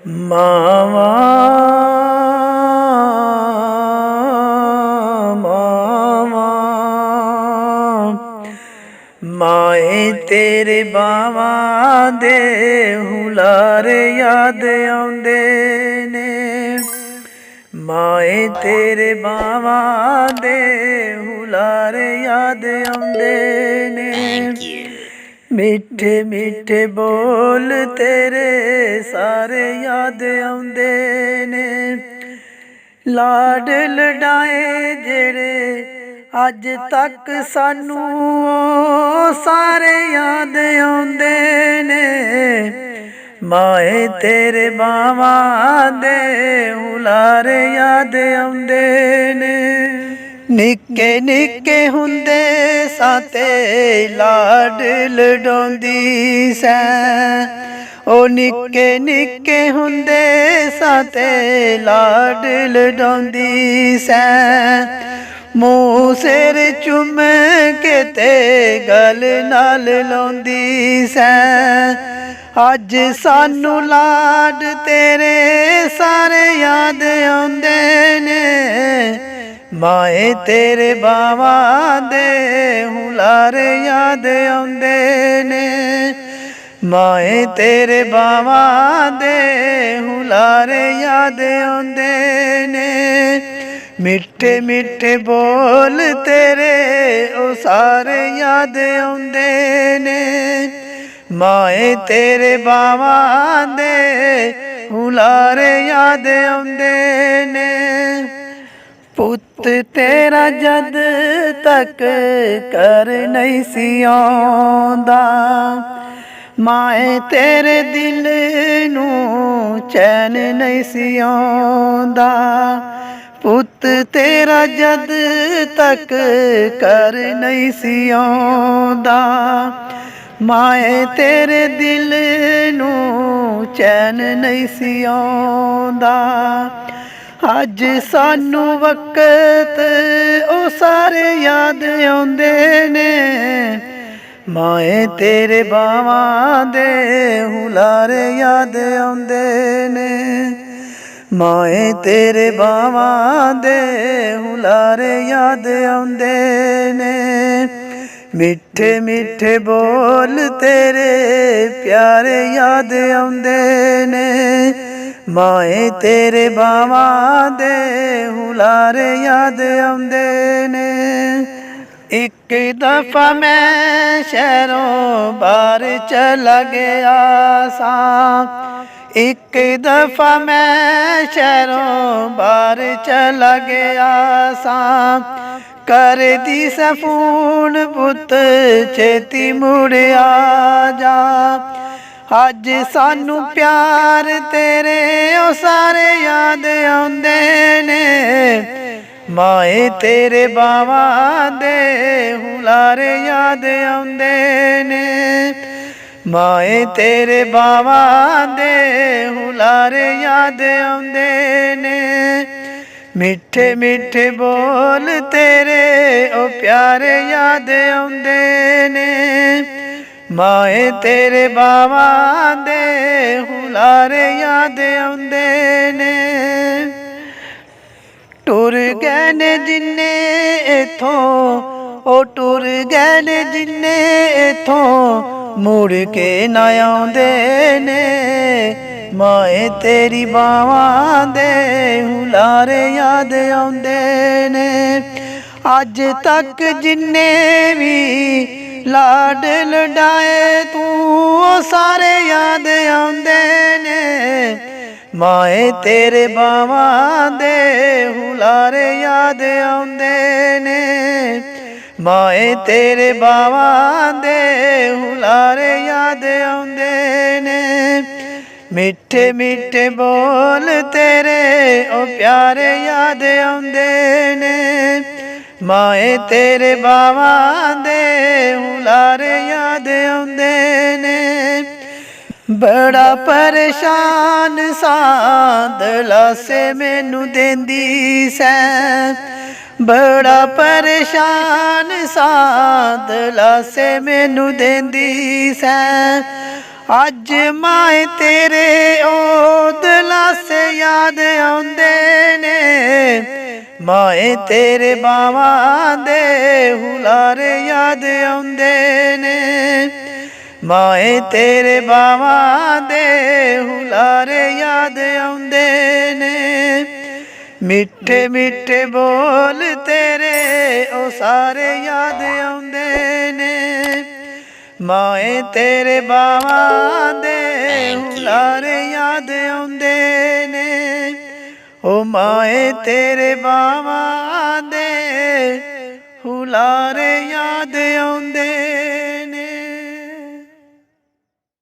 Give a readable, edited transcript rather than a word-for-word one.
ਮਾਵਾਂ ਮਾਵਾਂ ਮਾਏ ਤੇਰੇ ਬਾਵਾਂ ਦੇ ਹੁਲਾਰੇ ਯਾਦ ਆਉਂਦੇ ਨੇ। ਮਾਏ ਤੇਰੇ ਬਾਵਾਂ ਦੇ ਹੁਲਾਰੇ ਯਾਦ ਆਉਂਦੇ ਨੇ। ਮਿੱਠੇ ਮਿੱਠੇ ਬੋਲ ਤੇਰੇ ਸਾਰੇ ਯਾਦ ਆਉਂਦੇ ਨੇ। ਲਾਡ ਲਡਾਏ ਜਿਹੜੇ ਅੱਜ ਤੱਕ ਸਾਨੂੰ ਉਹ ਸਾਰੇ ਯਾਦ ਆਉਂਦੇ ਨੇ। ਮਾਏ ਤੇਰੇ ਬਾਵਾਂ ਦੇ ਹੁਲਾਰੇ ਯਾਦ ਆਉਂਦੇ ਨੇ। ਨਿੱਕੇ ਨਿੱਕੇ ਹੁੰਦੇ ਸਾਂ ਤੇ ਲਾਡ ਲਡਾਉਂਦੀ ਸੈਂ। ਉਹ ਨਿੱਕੇ ਨਿੱਕੇ ਹੁੰਦੇ ਸਾਂ ਤੇ ਲਾਡ ਲਡਾਉਂਦੀ ਸੈਂ। ਮੂੰਹ ਸਿਰ ਚੁੰਮ ਕੇ ਤੇ ਗਲ ਨਾਲ ਲਾਉਂਦੀ ਸੈਂ। ਅੱਜ ਸਾਨੂੰ ਲਾਡ ਤੇਰੇ ਸਾਰੇ ਯਾਦ ਆਉਂਦੇ ਨੇ। ਮਾਏ ਤੇਰੇ ਬਾਵਾਂ ਦੇ ਹੁਲਾਰੇ ਯਾਦ ਆਉਂਦੇ ਨੇ। ਮਾਏ ਤੇਰੇ ਬਾਵਾਂ ਦੇ ਹੁਲਾਰੇ ਯਾਦ ਆਉਂਦੇ ਨੇ। ਮਿੱਠੇ ਮਿੱਠੇ ਬੋਲ ਤੇਰੇ ਉਹ ਸਾਰੇ ਯਾਦ ਆਉਂਦੇ ਨੇ। ਮਾਏ ਤੇਰੇ ਬਾਵਾਂ ਦੇ ਹੁਲਾਰੇ ਯਾਦ ਆਉਂਦੇ ਨੇ। ਪੁੱਤ ਤੇਰਾ ਜਦ ਤੱਕ ਕਰ ਨਹੀਂ ਸੀ ਆਉਂਦਾ, ਮਾਏ ਤੇਰੇ ਦਿਲ ਨੂੰ ਚੈਨ ਨਹੀਂ ਸੀ ਆਉਂਦਾ। ਪੁੱਤ ਤੇਰਾ ਜਦ ਤੱਕ ਕਰ ਨਹੀਂ ਸੀ ਆਉਂਦਾ, ਮਾਏ ਤੇਰੇ ਦਿਲ ਨੂੰ ਚੈਨ ਨਹੀਂ ਸੀ ਆਉਂਦਾ। ਅੱਜ ਸਾਨੂੰ ਵਕਤ ਉਹ ਸਾਰੇ ਯਾਦ ਆਉਂਦੇ ਨੇ। ਮਾਏ ਤੇਰੇ ਬਾਵਾਂ ਦੇ ਹੁਲਾਰੇ ਯਾਦ ਆਉਂਦੇ ਨੇ। ਮਾਏ ਤੇਰੇ ਬਾਵਾਂ ਦੇ ਹੁਲਾਰੇ ਯਾਦ ਆਉਂਦੇ ਨੇ। ਮਿੱਠੇ ਮਿੱਠੇ ਬੋਲ ਤੇਰੇ ਪਿਆਰੇ ਯਾਦ ਆਉਂਦੇ ਨੇ। ਮਾਏ ਤੇਰੇ ਬਾਵਾਂ ਦੇ ਹੁਲਾਰੇ ਯਾਦ ਆਉਂਦੇ ਨੇ। ਇੱਕ ਦਫਾ ਮੈਂ ਸ਼ਹਿਰੋਂ ਬਾਹਰ ਚਲਾ ਗਿਆ ਸਾਂ। ਇੱਕ ਦਫਾ ਮੈਂ ਸ਼ਹਿਰੋਂ ਬਾਹਰ ਚਲਾ ਗਿਆ ਸਾਂ। ਕਰਦੀ ਸੈਂ ਫੋਨ ਪੁੱਤ ਛੇਤੀ ਮੁੜ ਆ ਜਾ। ਅੱਜ ਸਾਨੂੰ ਪਿਆਰ ਤੇਰੇ ਉਹ ਸਾਰੇ ਯਾਦ ਆਉਂਦੇ ਨੇ। ਮਾਏ ਤੇਰੇ ਬਾਵਾਂ ਦੇ ਹੁਲਾਰੇ ਯਾਦ ਆਉਂਦੇ ਨੇ। ਮਾਏ ਤੇਰੇ ਬਾਵਾਂ ਦੇ ਹੁਲਾਰੇ ਯਾਦ ਆਉਂਦੇ ਨੇ। ਮਿੱਠੇ ਮਿੱਠੇ ਬੋਲ ਤੇਰੇ ਉਹ ਪਿਆਰੇ ਯਾਦ ਆਉਂਦੇ ਨੇ। ਮਾਏ ਤੇਰੇ ਬਾਵਾਂ ਦੇ ਹੁਲਾਰੇ ਯਾਦ ਆਉਂਦੇ ਨੇ। ਟੁਰ ਗਏ ਨੇ ਜਿੰਨੇ ਇਥੋਂ ਉਹ ਟੁਰ ਗਏ ਨੇ ਜਿੰਨੇ ਇਥੋਂ ਮੁੜ ਕੇ ਨਾ ਆਉਂਦੇ ਨੇ। ਮਾਏ ਤੇਰੀ ਬਾਵਾਂ ਦੇ ਹੁਲਾਰੇ ਯਾਦ ਆਉਂਦੇ ਨੇ। ਅੱਜ ਤੱਕ ਜਿੰਨੇ ਵੀ ਲਾਡ ਲਡਾਏ ਤੂੰ ਉਹ ਸਾਰੇ ਯਾਦ ਆਉਂਦੇ ਨੇ। ਮਾਏ ਤੇਰੇ ਬਾਵਾਂ ਦੇ ਹੁਲਾਰੇ ਯਾਦ ਆਉਂਦੇ ਨੇ। ਮਾਏ ਤੇਰੇ ਬਾਵਾਂ ਦੇ ਹੁਲਾਰੇ ਯਾਦ ਆਉਂਦੇ ਨੇ। ਮਿੱਠੇ ਮਿੱਠੇ ਬੋਲ ਤੇਰੇ ਉਹ ਪਿਆਰੇ ਯਾਦ ਆਉਂਦੇ ਨੇ। ਮਾਏ ਤੇਰੇ ਬਾਵਾਂ ਦੇ ਹੁਲਾਰੇ ਯਾਦ ਆਉਂਦੇ ਨੇ। ਬੜਾ ਪਰੇਸ਼ਾਨ ਸਾਂ ਦਲਾਸੇ ਮੈਨੂੰ ਦੇਂਦੀ ਸੈਂ। ਬੜਾ ਪਰੇਸ਼ਾਨ ਸਾਂ ਦਲਾਸੇ ਮੈਨੂੰ ਦੇਂਦੀ ਸੈਂ। ਅੱਜ ਮਾਏ ਤੇਰੇ ਉਹ याद आउंदे ने, माए तेरे बावां दे हुलारे याद आउंदे ने, माए तेरे बावां दे हुलारे याद आउंदे ने। मिठे मिठे बोल तेरे ओ सारे याद आउंदे ने, माए तेरे बावां दे हुलारे याद आउंदे ने, ओ माए तेरे बावां दे हुलारे याद आउंदे